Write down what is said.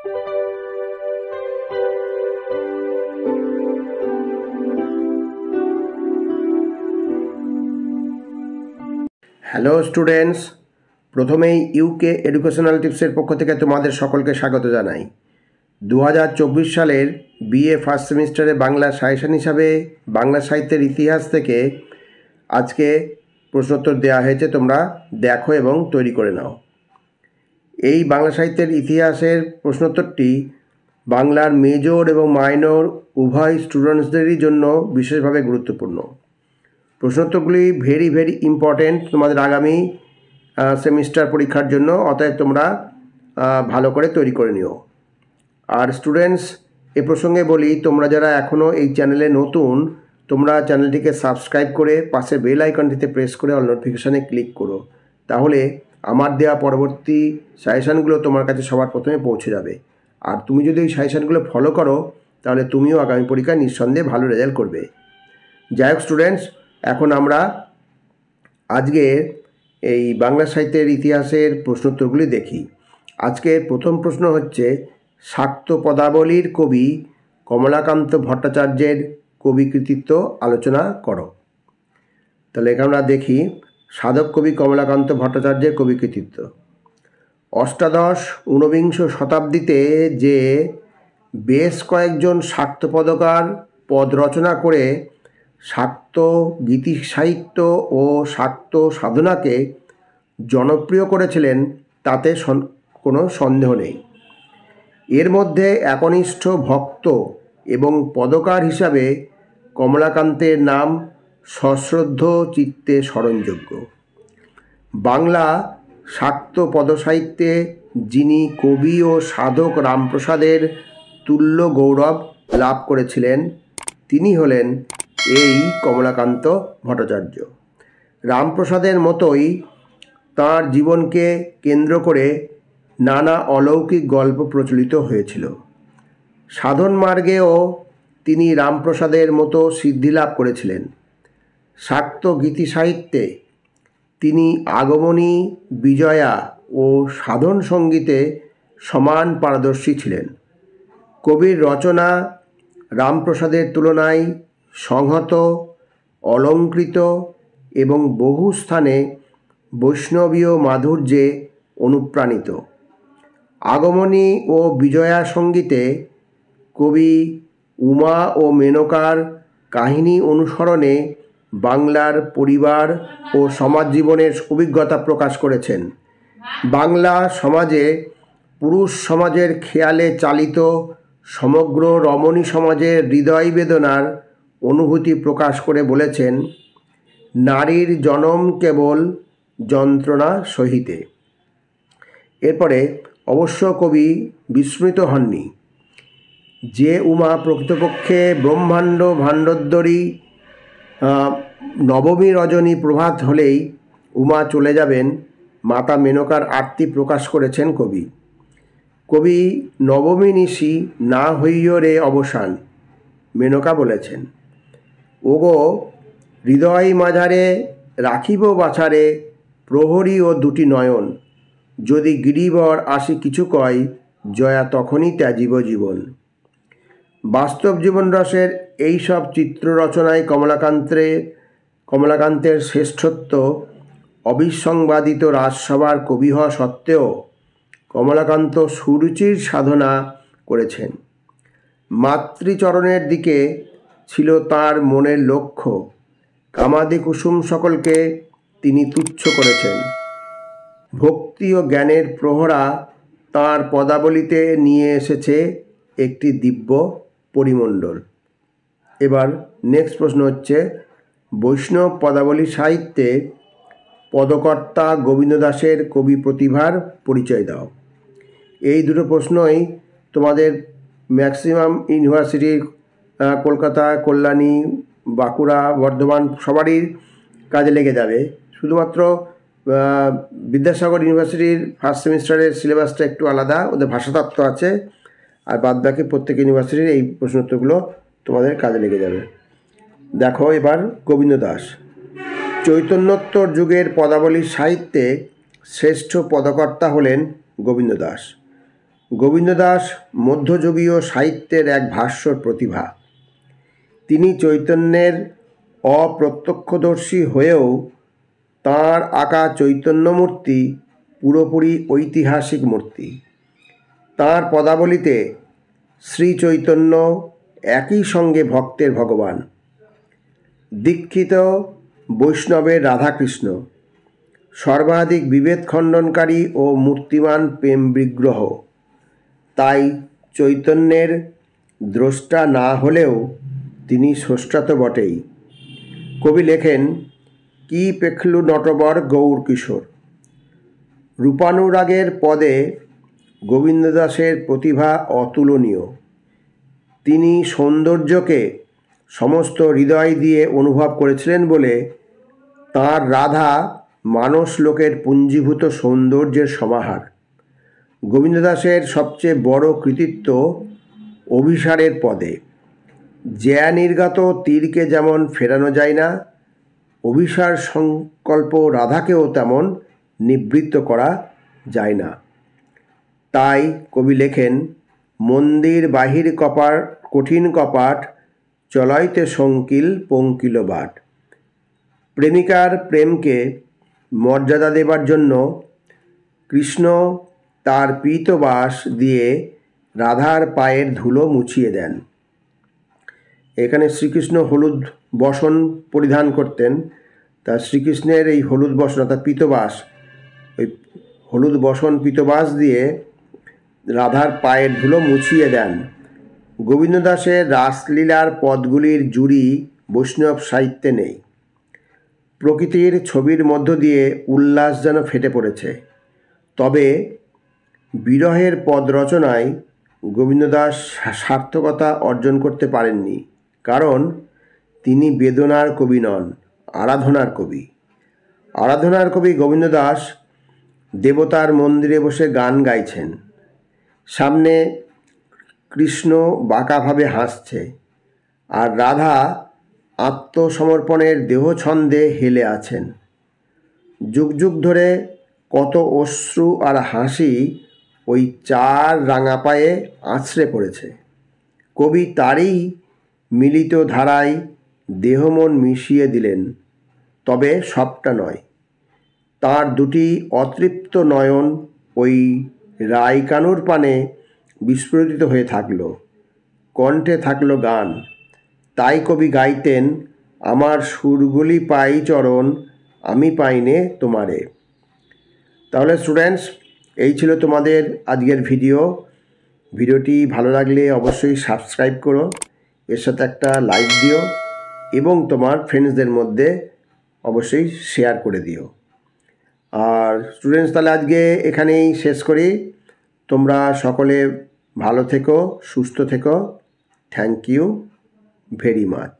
Hello students, প্রথমেই UK educational টিপসের পক্ষ থেকে তোমাদের সকলকে স্বাগত জানাই। 2024 সালের বিএ ফার্স্ট সেমিস্টারে বাংলা সাজেশন হিসাবে বাংলা সাহিত্যের ইতিহাস থেকে আজকে প্রশ্নোত্তর দেওয়া হয়েছে। তোমরা দেখো এবং তৈরি করে নাও। এই বাংলা সাহিত্যের ইতিহাসের প্রশ্নোত্তরটি বাংলার মেজর এবং মাইনর উভয় স্টুডেন্টসদেরই জন্য বিশেষভাবে গুরুত্বপূর্ণ। প্রশ্নোত্তরগুলি ভেরি ইম্পর্টেন্ট তোমাদের আগামী সেমিস্টার পরীক্ষার জন্য, অতএব তোমরা ভালো করে তৈরি করে নিও। আর স্টুডেন্টস, এ প্রসঙ্গে বলি, তোমরা যারা এখনও এই চ্যানেলে নতুন, তোমরা চ্যানেলটিকে সাবস্ক্রাইব করে পাশে বেল আইকনটিতে প্রেস করে অল নোটিফিকেশানে ক্লিক করো। তাহলে আমার দেওয়া পরবর্তী সাজেশানগুলো তোমার কাছে সবার প্রথমে পৌঁছে যাবে। আর তুমি যদি এই সাজেশানগুলো ফলো করো তাহলে তুমিও আগামী পরীক্ষায় নিঃসন্দেহে ভালো রেজাল্ট করবে। যাই হোক স্টুডেন্টস, এখন আমরা আজকে এই বাংলা সাহিত্যের ইতিহাসের প্রশ্নোত্তরগুলি দেখি। আজকের প্রথম প্রশ্ন হচ্ছে, শাক্ত পদাবলীর কবি কমলাকান্ত ভট্টাচার্যের কবি কৃতিত্ব আলোচনা করো। তাহলে এখানে আমরা দেখি সাধক কবি কমলাকান্ত ভট্টাচার্যের কবি কৃতিত্ব। অষ্টাদশ ঊনবিংশ শতাব্দীতে যে বেশ কয়েকজন শাক্ত পদকার পদ রচনা করে শাক্ত গীতি সাহিত্য ও শাক্ত সাধনাকে জনপ্রিয় করেছিলেন তাতে কোনো সন্দেহ নেই। এর মধ্যে একনিষ্ঠ ভক্ত এবং পদকার হিসাবে কমলাকান্তের নাম সশ্রদ্ধ চিত্তে স্মরণযোগ্য। বাংলা শাক্ত পদসাহিত্যে যিনি কবি ও সাধক রামপ্রসাদের তুল্য গৌরব লাভ করেছিলেন তিনি হলেন এই কমলাকান্ত ভট্টাচার্য। রামপ্রসাদের মতোই তাঁর জীবনকে কেন্দ্র করে নানা অলৌকিক গল্প প্রচলিত হয়েছিল। সাধন মার্গেও তিনি রামপ্রসাদের মতো সিদ্ধি লাভ করেছিলেন। শাক্ত গীতি সাহিত্যে তিনি আগমনী, বিজয়া ও সাধন সঙ্গীতে সমান পারদর্শী ছিলেন। কবির রচনা রামপ্রসাদের তুলনায় সংহত, অলঙ্কৃত এবং বহু স্থানে বৈষ্ণবীয় মাধুর্যে অনুপ্রাণিত। আগমনী ও বিজয়া সঙ্গীতে কবি উমা ও মেনকার কাহিনী অনুসরণে বাংলার পরিবার ও সমাজ জীবনের অভিজ্ঞতা প্রকাশ করেছেন। বাংলা সমাজে পুরুষ সমাজের খেয়ালে চালিত সমগ্র রমণী সমাজের হৃদয় বেদনার অনুভূতি প্রকাশ করে বলেছেন, নারীর জনম কেবল যন্ত্রণা সহিতে। এরপরে অবশ্য কবি বিস্মৃত হননি। যে উমা প্রকৃতপক্ষে ব্রহ্মাণ্ড ভাণ্ডোদ্দরী নবমী রজনী প্রভাত হলেই উমা চলে যাবেন, মাতা মেনকার আরতি প্রকাশ করেছেন কবি। কবি নবমী নিশি না হইয় রে অবসান মেনকা বলেছেন। ওগো হৃদয় মাঝারে রাখিব বাছারে প্রহরী ও দুটি নয়ন, যদি গিরিবর আসি কিছু কয় জয়া তখনই ত্যাজিব জীবন। বাস্তব জীবন রসের এইসব চিত্র রচনায় কমলাকান্তের শ্রেষ্ঠত্ব অবিসংবাদিত। রাজসভার কবি হওয়া সত্ত্বেও কমলাকান্ত সুরুচির সাধনা করেছেন। মাতৃচরণের দিকে ছিল তার মনের লক্ষ্য। কামাদি কুসুম সকলকে তিনি তুচ্ছ করেছেন। ভক্তি ও জ্ঞানের প্রহরা তাঁর পদাবলিতে নিয়ে এসেছে একটি দিব্য পরিমণ্ডল। এবার নেক্সট প্রশ্ন হচ্ছে, বৈষ্ণব পদাবলী সাহিত্যে পদকর্তা গোবিন্দ দাসের কবি প্রতিভার পরিচয় দাও। এই দুটো প্রশ্নই তোমাদের ম্যাক্সিমাম ইউনিভার্সিটির কলকাতা, কল্যাণী, বাঁকুড়া, বর্ধমান সবারই কাজে লেগে যাবে। শুধুমাত্র বিদ্যাসাগর ইউনিভার্সিটির ফার্স্ট সেমিস্টারের সিলেবাসটা একটু আলাদা, ওদের ভাষাতত্ত্ব আছে, আর বাদবাকি প্রত্যেক ইউনিভার্সিটির এই প্রশ্নোত্তরগুলো তোমাদের কাজে লেগে যাবে। দেখো এবার গোবিন্দ দাস। চৈতন্যোত্তর যুগের পদাবলী সাহিত্যে শ্রেষ্ঠ পদকর্তা হলেন গোবিন্দ দাস। গোবিন্দদাস মধ্যযুগীয় সাহিত্যের এক ভাস্বর প্রতিভা। তিনি চৈতন্যের অপ্রত্যক্ষদর্শী হয়েও তাঁর আঁকা চৈতন্যমূর্তি পুরোপুরি ঐতিহাসিক মূর্তি। তাঁর পদাবলিতে শ্রী চৈতন্য একই সঙ্গে ভক্তের ভগবান, দীক্ষিত বৈষ্ণবের রাধাকৃষ্ণ, সর্বাধিক বিভেদ খণ্ডনকারী ও মূর্তিমান প্রেম বিগ্রহ। তাই চৈতন্যের দ্রষ্টা না হলেও তিনি স্রষ্টা তো বটেই। কবি লেখেন, কি পেখলু নটবর গৌর কিশোর। রূপানুরাগের পদে গোবিন্দদাসের প্রতিভা অতুলনীয়। তিনি সৌন্দর্যকে সমস্ত হৃদয় দিয়ে অনুভব করেছিলেন বলে তাঁর রাধা মানস লোকের পুঞ্জীভূত সৌন্দর্যের সমাহার। গোবিন্দদাসের সবচেয়ে বড় কৃতিত্ব অভিসারের পদে। জ্যা নির্গত তীরকে যেমন ফেরানো যায় না, অভিসার সংকল্প রাধাকেও তেমন নিবৃত্ত করা যায় না। তাই কবি লেখেন, মন্দির বাহির কপাট কঠিন কপাট, চলাইতে সংকিল পঙ্কিল বাট। প্রেমিকার প্রেমকে মর্যাদা দেবার জন্য কৃষ্ণ তার পীতবাস দিয়ে রাধার পায়ের ধুলো মুছিয়ে দেন। এখানে শ্রীকৃষ্ণ হলুদ বসন পরিধান করতেন, তা শ্রীকৃষ্ণের এই হলুদ বসন অর্থাৎ পীতবাস, ওই হলুদ বসন পীতবাস দিয়ে রাধার পায়ের ধুলো মুছিয়ে দেন। গোবিন্দদাসের রাসলীলার পদগুলির জুড়ি বৈষ্ণব সাহিত্যে নেই। প্রকৃতির ছবির মধ্য দিয়ে উল্লাস যেন ফেটে পড়েছে। তবে বিরহের পদ রচনায় গোবিন্দদাস সার্থকতা অর্জন করতে পারেননি, কারণ তিনি বেদনার কবি নন, আরাধনার কবি। আরাধনার কবি গোবিন্দদাস দেবতার মন্দিরে বসে গান গাইছেন। সামনে কৃষ্ণ বাঁকাভাবে হাসছে, আর রাধা আত্মসমর্পণের দেহছন্দে হেলে আছেন। যুগ যুগ ধরে কত অশ্রু আর হাসি ওই চার রাঙা পায়ে আছড়ে পড়েছে। কবি তারই মিলিত ধারায় দেহমন মিশিয়ে দিলেন, তবে সবটা নয়। তার দুটি অতৃপ্ত নয়ন ওই রাইকানুর পানে বিস্ফোরিত হয়ে থাকলো, কণ্ঠে থাকলো গান। তাই কবি গাইতেন, আমার সুরগুলি পাই চরণ, আমি পাইনে তোমারে। তাহলে স্টুডেন্টস, এই ছিল তোমাদের আজকের ভিডিওটি ভালো লাগলে অবশ্যই সাবস্ক্রাইব করো, এর সাথে একটা লাইক দিও এবং তোমার ফ্রেন্ডসদের মধ্যে অবশ্যই শেয়ার করে দিও। আর স্টুডেন্টস, তাহলে আজকে এখানেই শেষ করি। তোমরা সকলে ভালো থেকো, সুস্থ থেকো। Thank you very much.